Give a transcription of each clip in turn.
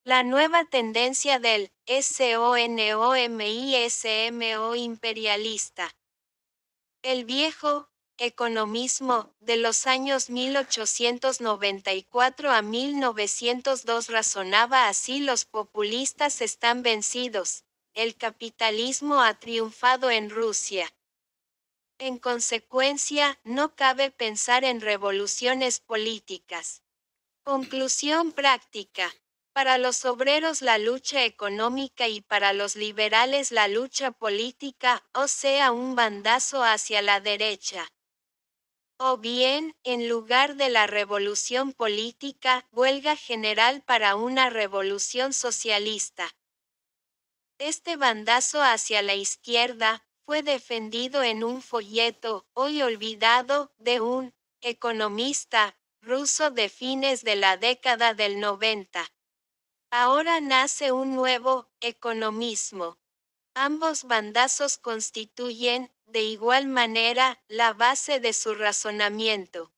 La nueva tendencia del SONOMISMO imperialista. El viejo economismo de los años 1894 a 1902 razonaba así: los populistas están vencidos, el capitalismo ha triunfado en Rusia. En consecuencia, no cabe pensar en revoluciones políticas. Conclusión práctica. Para los obreros la lucha económica y para los liberales la lucha política, o sea, un bandazo hacia la derecha. O bien, en lugar de la revolución política, huelga general para una revolución socialista. Este bandazo hacia la izquierda fue defendido en un folleto, hoy olvidado, de un economista ruso de fines de la década del 90. Ahora nace un nuevo economismo. Ambos bandazos constituyen, de igual manera, la base de su razonamiento.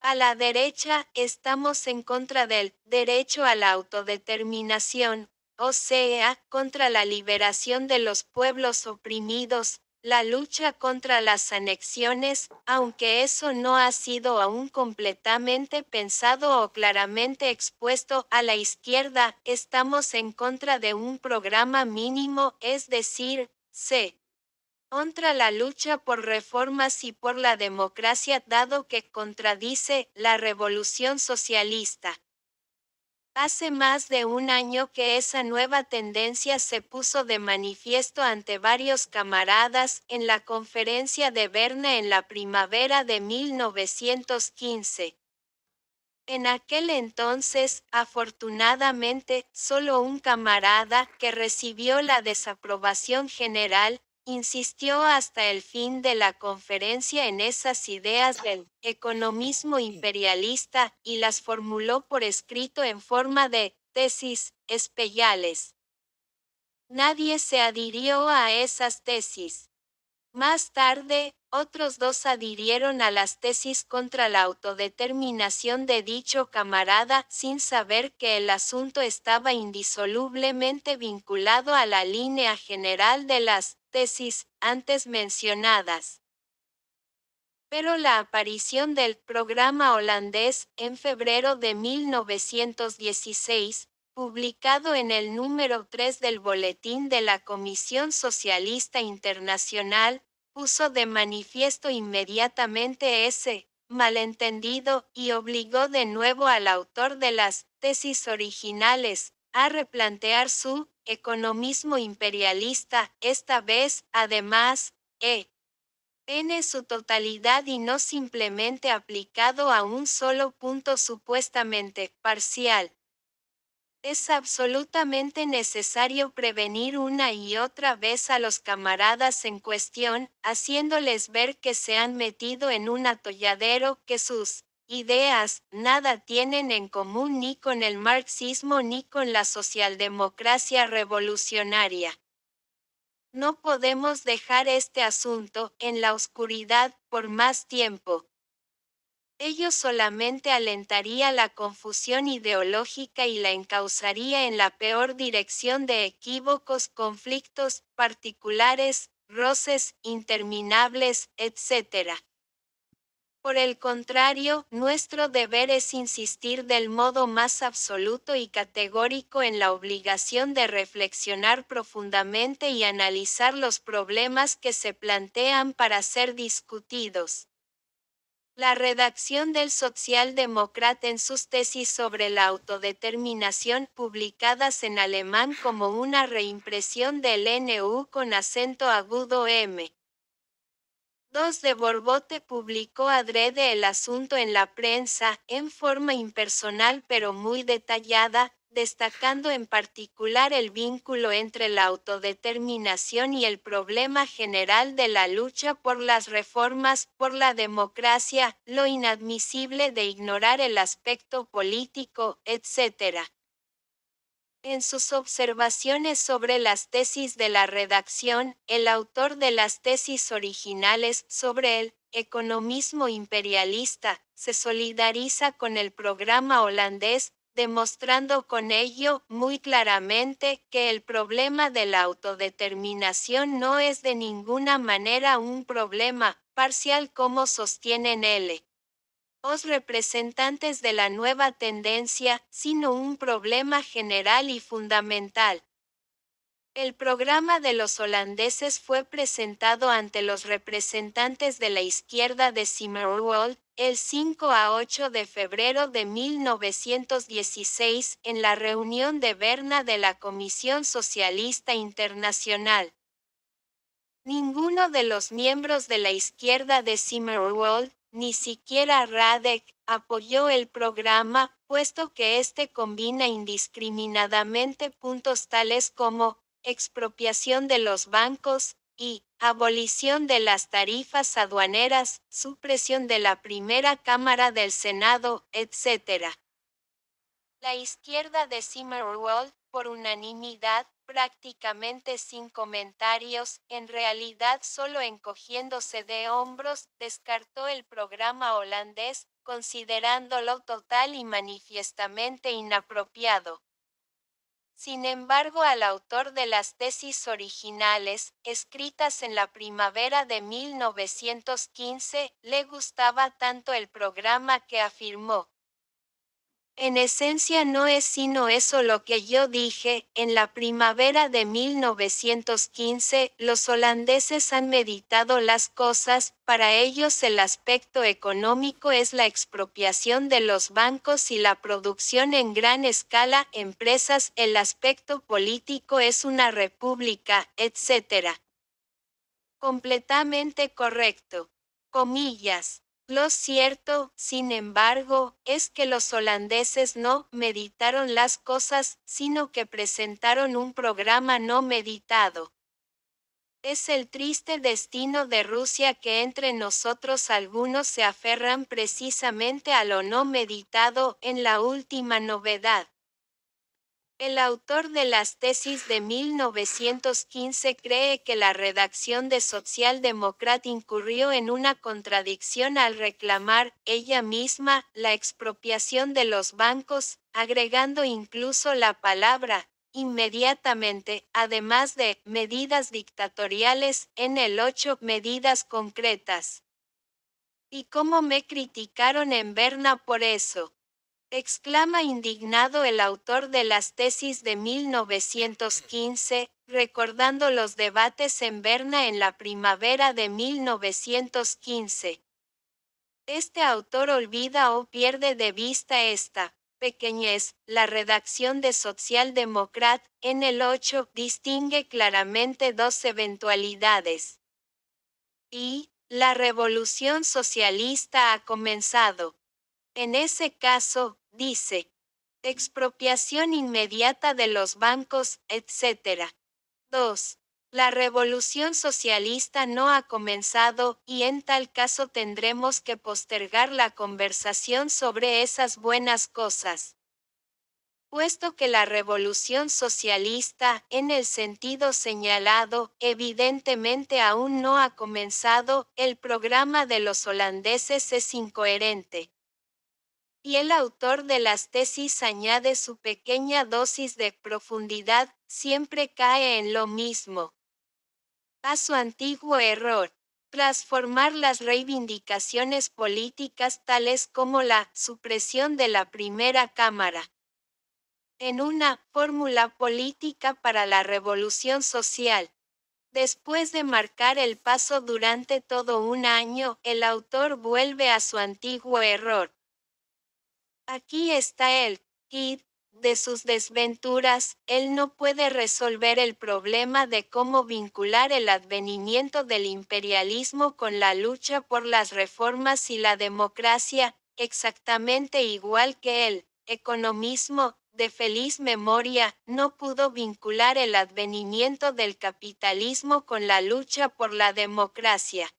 A la derecha, estamos en contra del derecho a la autodeterminación, o sea, contra la liberación de los pueblos oprimidos, la lucha contra las anexiones, aunque eso no ha sido aún completamente pensado o claramente expuesto. A la izquierda, estamos en contra de un programa mínimo, es decir, contra la lucha por reformas y por la democracia, dado que contradice la revolución socialista. Hace más de un año que esa nueva tendencia se puso de manifiesto ante varios camaradas en la conferencia de Berna en la primavera de 1915. En aquel entonces, afortunadamente, solo un camarada, que recibió la desaprobación general, insistió hasta el fin de la conferencia en esas ideas del economismo imperialista, y las formuló por escrito en forma de tesis especiales. Nadie se adhirió a esas tesis. Más tarde, otros dos adhirieron a las tesis contra la autodeterminación de dicho camarada, sin saber que el asunto estaba indisolublemente vinculado a la línea general de las tesis antes mencionadas. Pero la aparición del programa holandés, en febrero de 1916, publicado en el número 3 del Boletín de la Comisión Socialista Internacional, puso de manifiesto inmediatamente ese malentendido, y obligó de nuevo al autor de las tesis originales a replantear su economismo imperialista, esta vez, además, en su totalidad y no simplemente aplicado a un solo punto supuestamente parcial. Es absolutamente necesario prevenir una y otra vez a los camaradas en cuestión, haciéndoles ver que se han metido en un atolladero, que sus ideas nada tienen en común ni con el marxismo ni con la socialdemocracia revolucionaria. No podemos dejar este asunto en la oscuridad por más tiempo. Ello solamente alentaría la confusión ideológica y la encauzaría en la peor dirección de equívocos, conflictos particulares, roces interminables, etc. Por el contrario, nuestro deber es insistir del modo más absoluto y categórico en la obligación de reflexionar profundamente y analizar los problemas que se plantean para ser discutidos. La redacción del socialdemócrata en sus tesis sobre la autodeterminación, publicadas en alemán como una reimpresión del NU con acento agudo M. 2 de Borbote, publicó adrede el asunto en la prensa, en forma impersonal pero muy detallada, destacando en particular el vínculo entre la autodeterminación y el problema general de la lucha por las reformas, por la democracia, lo inadmisible de ignorar el aspecto político, etc. En sus observaciones sobre las tesis de la redacción, el autor de las tesis originales sobre el economismo imperialista se solidariza con el programa holandés, demostrando con ello muy claramente que el problema de la autodeterminación no es de ninguna manera un problema parcial como sostienen los representantes de la nueva tendencia, sino un problema general y fundamental. El programa de los holandeses fue presentado ante los representantes de la izquierda de Zimmerwald el 5 a 8 de febrero de 1916 en la reunión de Berna de la Comisión Socialista Internacional. Ninguno de los miembros de la izquierda de Zimmerwald, ni siquiera Radek, apoyó el programa, puesto que este combina indiscriminadamente puntos tales como expropiación de los bancos y abolición de las tarifas aduaneras, supresión de la primera cámara del Senado, etc. La izquierda de Zimmerwald, por unanimidad, prácticamente sin comentarios, en realidad solo encogiéndose de hombros, descartó el programa holandés, considerándolo total y manifiestamente inapropiado. Sin embargo, al autor de las tesis originales, escritas en la primavera de 1915, le gustaba tanto el programa que afirmó: en esencia no es sino eso lo que yo dije, en la primavera de 1915, los holandeses han meditado las cosas, para ellos el aspecto económico es la expropiación de los bancos y la producción en gran escala, empresas, el aspecto político es una república, etc. Completamente correcto. Comillas. Lo cierto, sin embargo, es que los holandeses no meditaron las cosas, sino que presentaron un programa no meditado. Es el triste destino de Rusia que entre nosotros algunos se aferran precisamente a lo no meditado, en la última novedad. El autor de las tesis de 1915 cree que la redacción de Socialdemokrat incurrió en una contradicción al reclamar, ella misma, la expropiación de los bancos, agregando incluso la palabra, inmediatamente, además de, medidas dictatoriales, en el 8 medidas concretas. ¿Y cómo me criticaron en Berna por eso?, exclama indignado el autor de las tesis de 1915, recordando los debates en Berna en la primavera de 1915. Este autor olvida o pierde de vista esta pequeñez. La redacción de Socialdemokrat, en el 8, distingue claramente dos eventualidades. Y, la revolución socialista ha comenzado. En ese caso, dice, expropiación inmediata de los bancos, etc. 2. La revolución socialista no ha comenzado, y en tal caso tendremos que postergar la conversación sobre esas buenas cosas. Puesto que la revolución socialista, en el sentido señalado, evidentemente aún no ha comenzado, el programa de los holandeses es incoherente. Y el autor de las tesis añade su pequeña dosis de profundidad, siempre cae en lo mismo. A su antiguo error. Transformar las reivindicaciones políticas tales como la supresión de la primera cámara en una fórmula política para la revolución social. Después de marcar el paso durante todo un año, el autor vuelve a su antiguo error. Aquí está el kit de sus desventuras. Él no puede resolver el problema de cómo vincular el advenimiento del imperialismo con la lucha por las reformas y la democracia, exactamente igual que el economismo, de feliz memoria, no pudo vincular el advenimiento del capitalismo con la lucha por la democracia.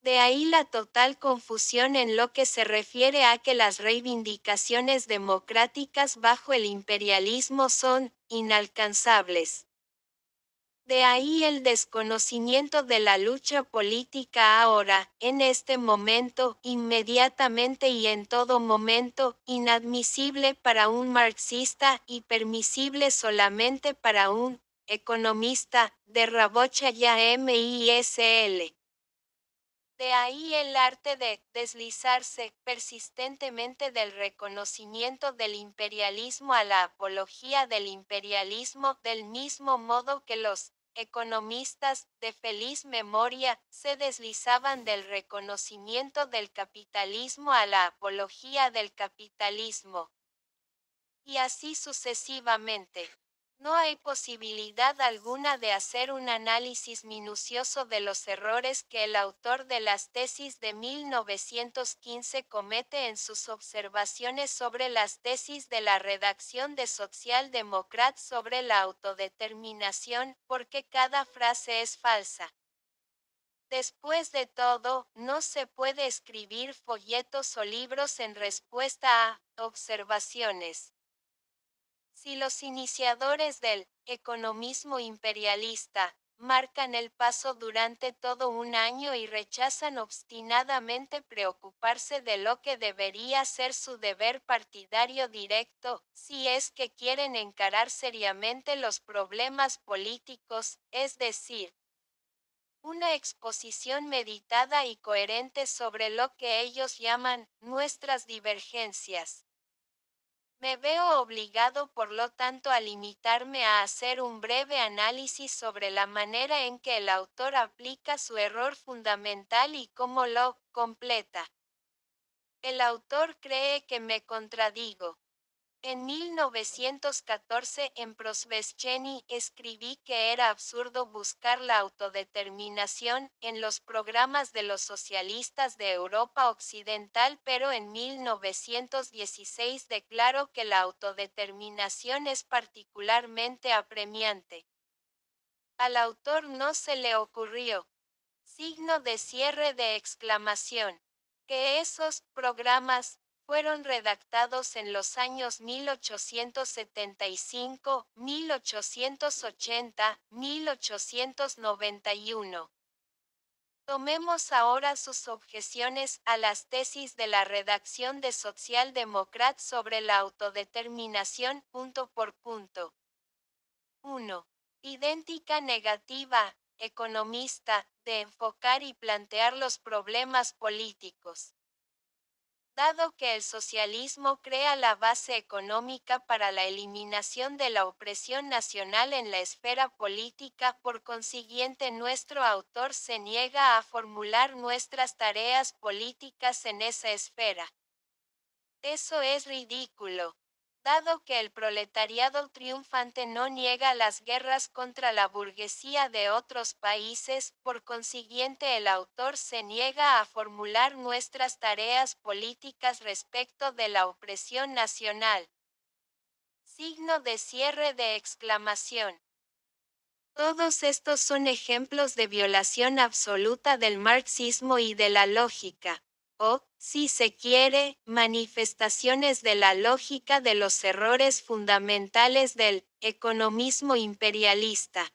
De ahí la total confusión en lo que se refiere a que las reivindicaciones democráticas bajo el imperialismo son inalcanzables. De ahí el desconocimiento de la lucha política ahora, en este momento, inmediatamente y en todo momento, inadmisible para un marxista y permisible solamente para un economista, de Rabotchaya MISL. De ahí el arte de deslizarse persistentemente del reconocimiento del imperialismo a la apología del imperialismo, del mismo modo que los economistas, de feliz memoria, se deslizaban del reconocimiento del capitalismo a la apología del capitalismo. Y así sucesivamente. No hay posibilidad alguna de hacer un análisis minucioso de los errores que el autor de las tesis de 1915 comete en sus observaciones sobre las tesis de la redacción de Social Democrat sobre la autodeterminación, porque cada frase es falsa. Después de todo, no se puede escribir folletos o libros en respuesta a observaciones. Si los iniciadores del economismo imperialista marcan el paso durante todo un año y rechazan obstinadamente preocuparse de lo que debería ser su deber partidario directo, si es que quieren encarar seriamente los problemas políticos, es decir, una exposición meditada y coherente sobre lo que ellos llaman nuestras divergencias. Me veo obligado por lo tanto a limitarme a hacer un breve análisis sobre la manera en que el autor aplica su error fundamental y cómo lo completa. El autor cree que me contradigo. En 1914 en Prosveshcheny escribí que era absurdo buscar la autodeterminación en los programas de los socialistas de Europa Occidental, pero en 1916 declaró que la autodeterminación es particularmente apremiante. Al autor no se le ocurrió, signo de cierre de exclamación, que esos programas fueron redactados en los años 1875, 1880, 1891. Tomemos ahora sus objeciones a las tesis de la redacción de Social Democrat sobre la autodeterminación, punto por punto. 1. Idéntica negativa, economista, de enfocar y plantear los problemas políticos. Dado que el socialismo crea la base económica para la eliminación de la opresión nacional en la esfera política, por consiguiente nuestro autor se niega a formular nuestras tareas políticas en esa esfera. Eso es ridículo. Dado que el proletariado triunfante no niega las guerras contra la burguesía de otros países, por consiguiente el autor se niega a formular nuestras tareas políticas respecto de la opresión nacional. Signo de cierre de exclamación. Todos estos son ejemplos de violación absoluta del marxismo y de la lógica, o, si se quiere, manifestaciones de la lógica de los errores fundamentales del economismo imperialista.